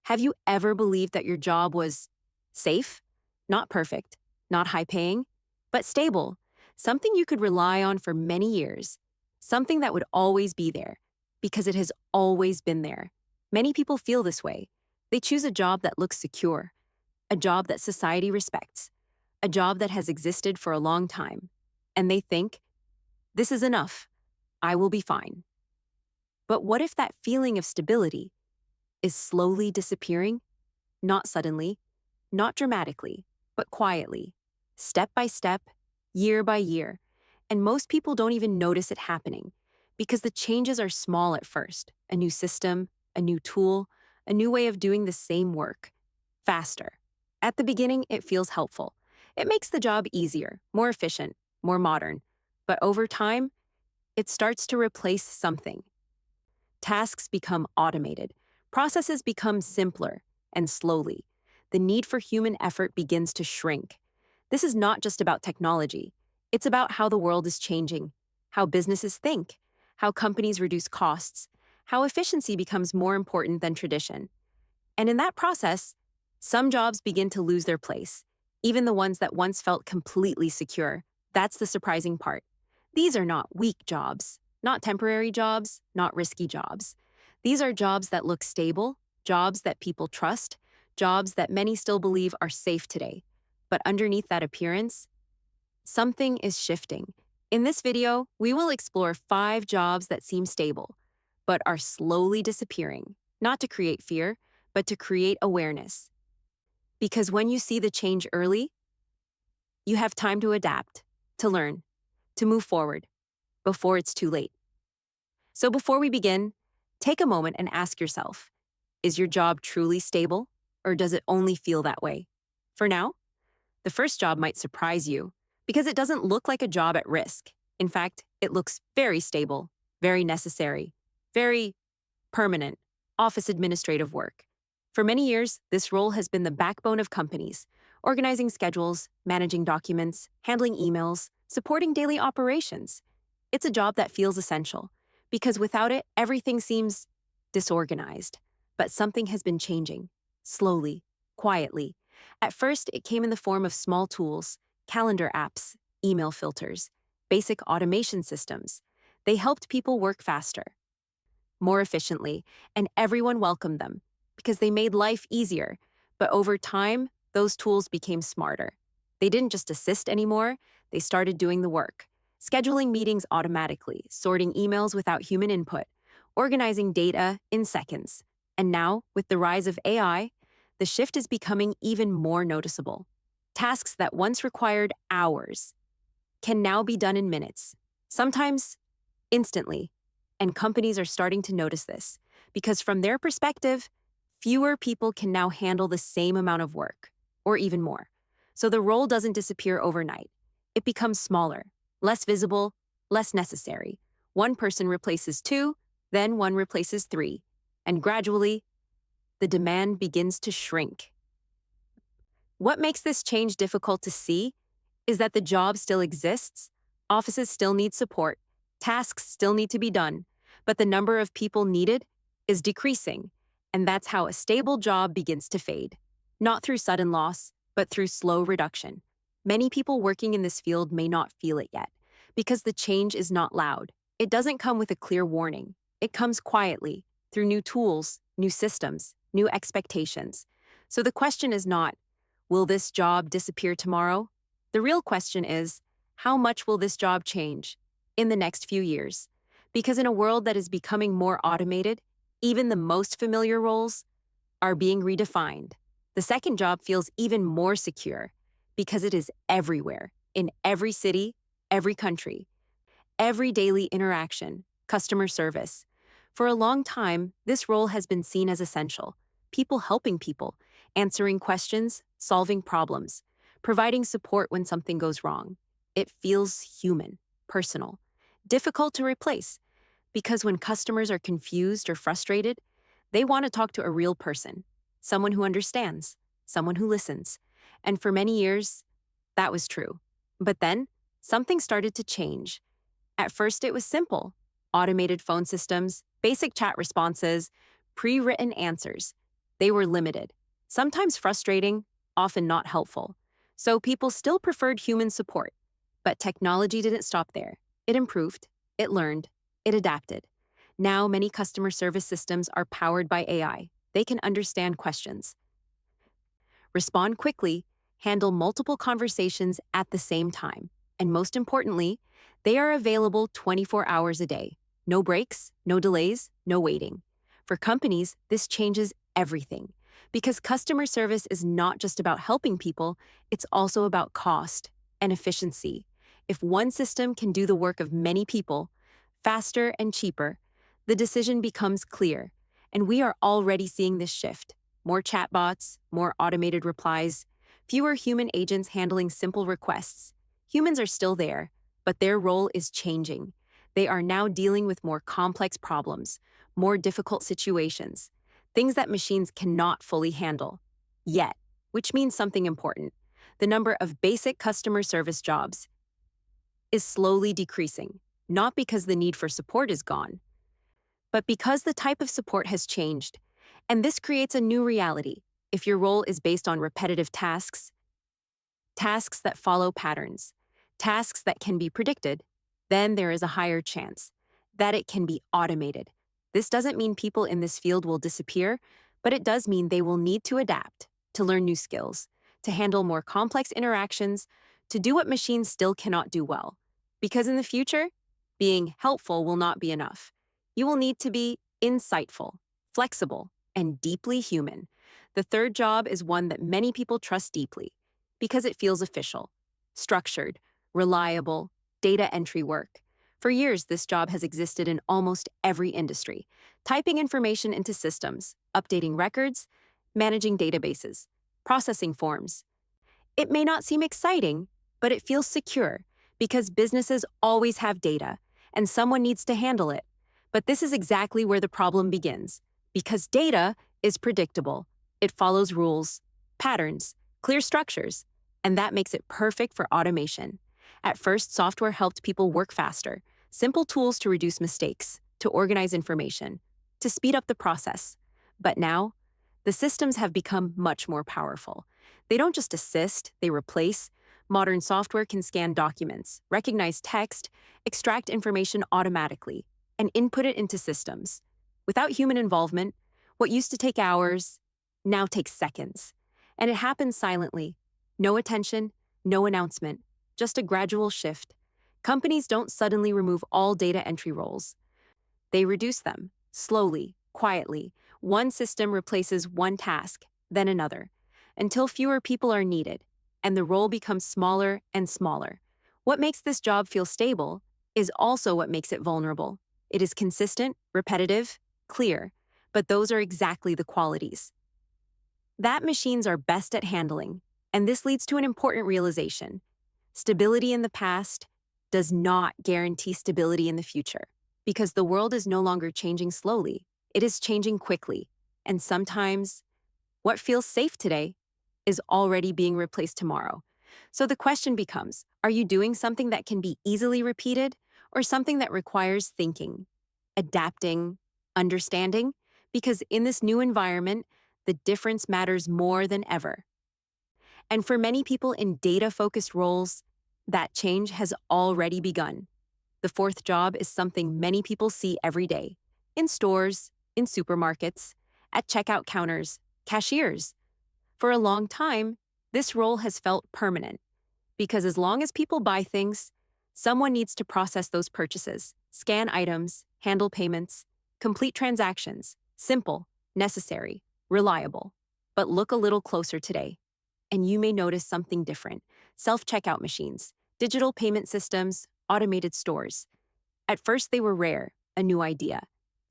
Have you ever believed that your job was safe? Not perfect, not high paying, but stable, something you could rely on for many years, something that would always be there because it has always been there. Many people feel this way. They choose a job that looks secure, a job that society respects, a job that has existed for a long time, and they think, this is enough. I will be fine. But what if that feeling of stability is slowly disappearing? Not suddenly, not dramatically, but quietly, step by step, year by year. And most people don't even notice it happening because the changes are small at first. A new system, a new tool, a new way of doing the same work, faster. At the beginning, it feels helpful. It makes the job easier, more efficient, more modern. But over time, it starts to replace something. Tasks become automated, processes become simpler, and slowly, the need for human effort begins to shrink. This is not just about technology. It's about how the world is changing, how businesses think, how companies reduce costs, how efficiency becomes more important than tradition. And in that process, some jobs begin to lose their place, even the ones that once felt completely secure. That's the surprising part. These are not weak jobs, not temporary jobs, not risky jobs. These are jobs that look stable, jobs that people trust, jobs that many still believe are safe today. But underneath that appearance, something is shifting. In this video, we will explore 5 jobs that seem stable, but are slowly disappearing, not to create fear, but to create awareness. Because when you see the change early, you have time to adapt, to learn, to move forward, before it's too late. So before we begin, take a moment and ask yourself, is your job truly stable, or does it only feel that way? For now, the first job might surprise you because it doesn't look like a job at risk. In fact, it looks very stable, very necessary, very permanent, office administrative work. For many years, this role has been the backbone of companies, organizing schedules, managing documents, handling emails, supporting daily operations. It's a job that feels essential, because without it, everything seems disorganized. But something has been changing, slowly, quietly. At first, it came in the form of small tools, calendar apps, email filters, basic automation systems. They helped people work faster, more efficiently, and everyone welcomed them because they made life easier. But over time, those tools became smarter. They didn't just assist anymore, they started doing the work. Scheduling meetings automatically, sorting emails without human input, organizing data in seconds. And now, with the rise of AI, the shift is becoming even more noticeable. Tasks that once required hours can now be done in minutes, sometimes instantly. And companies are starting to notice this because, from their perspective, fewer people can now handle the same amount of work, or even more. So the role doesn't disappear overnight. It becomes smaller, less visible, less necessary. One person replaces 2, then one replaces 3. And gradually, the demand begins to shrink. What makes this change difficult to see is that the job still exists, offices still need support, tasks still need to be done, but the number of people needed is decreasing, and that's how a stable job begins to fade. Not through sudden loss, but through slow reduction. Many people working in this field may not feel it yet, because the change is not loud. It doesn't come with a clear warning. It comes quietly, through new tools, new systems, new expectations. So the question is not, will this job disappear tomorrow? The real question is, how much will this job change in the next few years? Because in a world that is becoming more automated, even the most familiar roles are being redefined. The second job feels even more secure because it is everywhere, in every city, every country, every daily interaction, customer service. For a long time, this role has been seen as essential. People helping people, answering questions, solving problems, providing support when something goes wrong. It feels human, personal, difficult to replace, because when customers are confused or frustrated, they want to talk to a real person, someone who understands, someone who listens. And for many years, that was true. But then, something started to change. At first, it was simple: automated phone systems, basic chat responses, pre-written answers. They were limited, sometimes frustrating, often not helpful. So people still preferred human support. But technology didn't stop there. It improved, it learned, it adapted. Now, many customer service systems are powered by AI. They can understand questions, respond quickly, handle multiple conversations at the same time. And most importantly, they are available 24 hours a day. No breaks, no delays, no waiting. For companies, this changes everything because customer service is not just about helping people, it's also about cost and efficiency. If one system can do the work of many people, faster and cheaper, the decision becomes clear. And we are already seeing this shift. More chatbots, more automated replies, fewer human agents handling simple requests. Humans are still there, but their role is changing. They are now dealing with more complex problems, more difficult situations, things that machines cannot fully handle. Yet, which means something important. The number of basic customer service jobs is slowly decreasing, not because the need for support is gone, but because the type of support has changed. And this creates a new reality. If your role is based on repetitive tasks, tasks that follow patterns, tasks that can be predicted, then there is a higher chance that it can be automated. This doesn't mean people in this field will disappear, but it does mean they will need to adapt, to learn new skills, to handle more complex interactions, to do what machines still cannot do well. Because in the future, being helpful will not be enough. You will need to be insightful, flexible, and deeply human. The third job is one that many people trust deeply because it feels official, structured, reliable, data entry work. For years, this job has existed in almost every industry, typing information into systems, updating records, managing databases, processing forms. It may not seem exciting, but it feels secure because businesses always have data, and someone needs to handle it. But this is exactly where the problem begins, because data is predictable. It follows rules, patterns, clear structures, and that makes it perfect for automation. At first, software helped people work faster, simple tools to reduce mistakes, to organize information, to speed up the process. But now, the systems have become much more powerful. They don't just assist, they replace. Modern software can scan documents, recognize text, extract information automatically, and input it into systems. Without human involvement, what used to take hours now takes seconds. And it happens silently. No attention, no announcement, just a gradual shift. Companies don't suddenly remove all data entry roles. They reduce them, slowly, quietly. One system replaces one task, then another, until fewer people are needed, and the role becomes smaller and smaller. What makes this job feel stable is also what makes it vulnerable. It is consistent, repetitive, clear, but those are exactly the qualities that machines are best at handling. And this leads to an important realization. Stability in the past does not guarantee stability in the future, because the world is no longer changing slowly, it is changing quickly. And sometimes, what feels safe today is already being replaced tomorrow. So the question becomes, are you doing something that can be easily repeated, or something that requires thinking, adapting, understanding? Because in this new environment, the difference matters more than ever. And for many people in data-focused roles, that change has already begun. The fourth job is something many people see every day, in stores, in supermarkets, at checkout counters, cashiers. For a long time, this role has felt permanent, because as long as people buy things, someone needs to process those purchases, scan items, handle payments, complete transactions. Simple, necessary, reliable. But look a little closer today, and you may notice something different. Self-checkout machines, digital payment systems, automated stores. At first, they were rare, a new idea,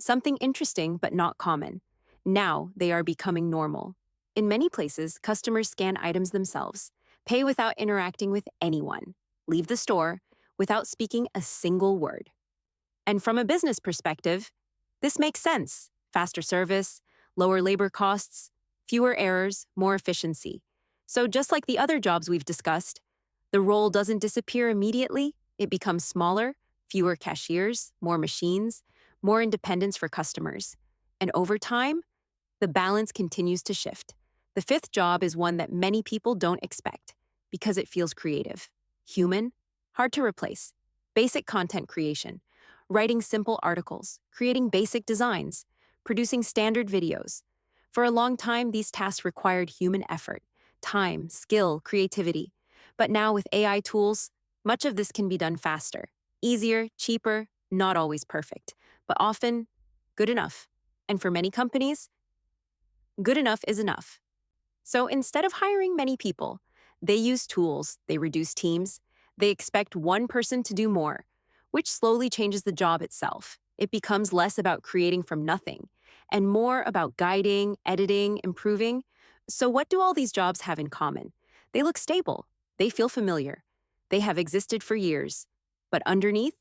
something interesting but not common. Now, they are becoming normal. In many places, customers scan items themselves, pay without interacting with anyone, leave the store without speaking a single word. And from a business perspective, this makes sense. Faster service, lower labor costs, fewer errors, more efficiency. So just like the other jobs we've discussed, the role doesn't disappear immediately. It becomes smaller, fewer cashiers, more machines, more independence for customers. And over time, The balance continues to shift. The fifth job is one that many people don't expect because it feels creative, human, hard to replace. Basic content creation, writing simple articles, creating basic designs, producing standard videos. For a long time, these tasks required human effort, time, skill, creativity. But now with AI tools, much of this can be done faster, easier, cheaper, not always perfect, but often good enough. And for many companies, good enough is enough. So instead of hiring many people, they use tools, they reduce teams, they expect one person to do more, which slowly changes the job itself. It becomes less about creating from nothing and more about guiding, editing, improving. So, what do all these jobs have in common? They look stable, they feel familiar, they have existed for years. But underneath,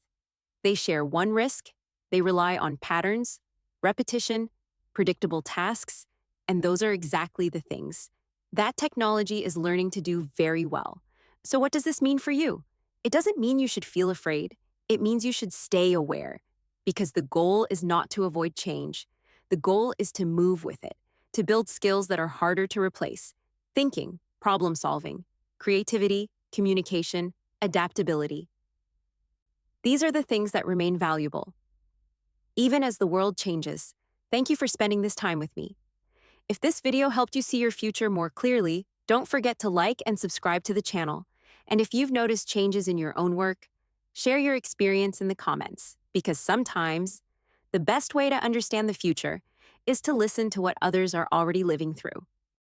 they share one risk, they rely on patterns, repetition, predictable tasks, and those are exactly the things that technology is learning to do very well. So, what does this mean for you? It doesn't mean you should feel afraid. It means you should stay aware because the goal is not to avoid change. The goal is to move with it, to build skills that are harder to replace thinking, problem solving, creativity, communication, adaptability. These are the things that remain valuable, even as the world changes. Thank you for spending this time with me. If this video helped you see your future more clearly, don't forget to like and subscribe to the channel. And if you've noticed changes in your own work, share your experience in the comments, because sometimes the best way to understand the future is to listen to what others are already living through.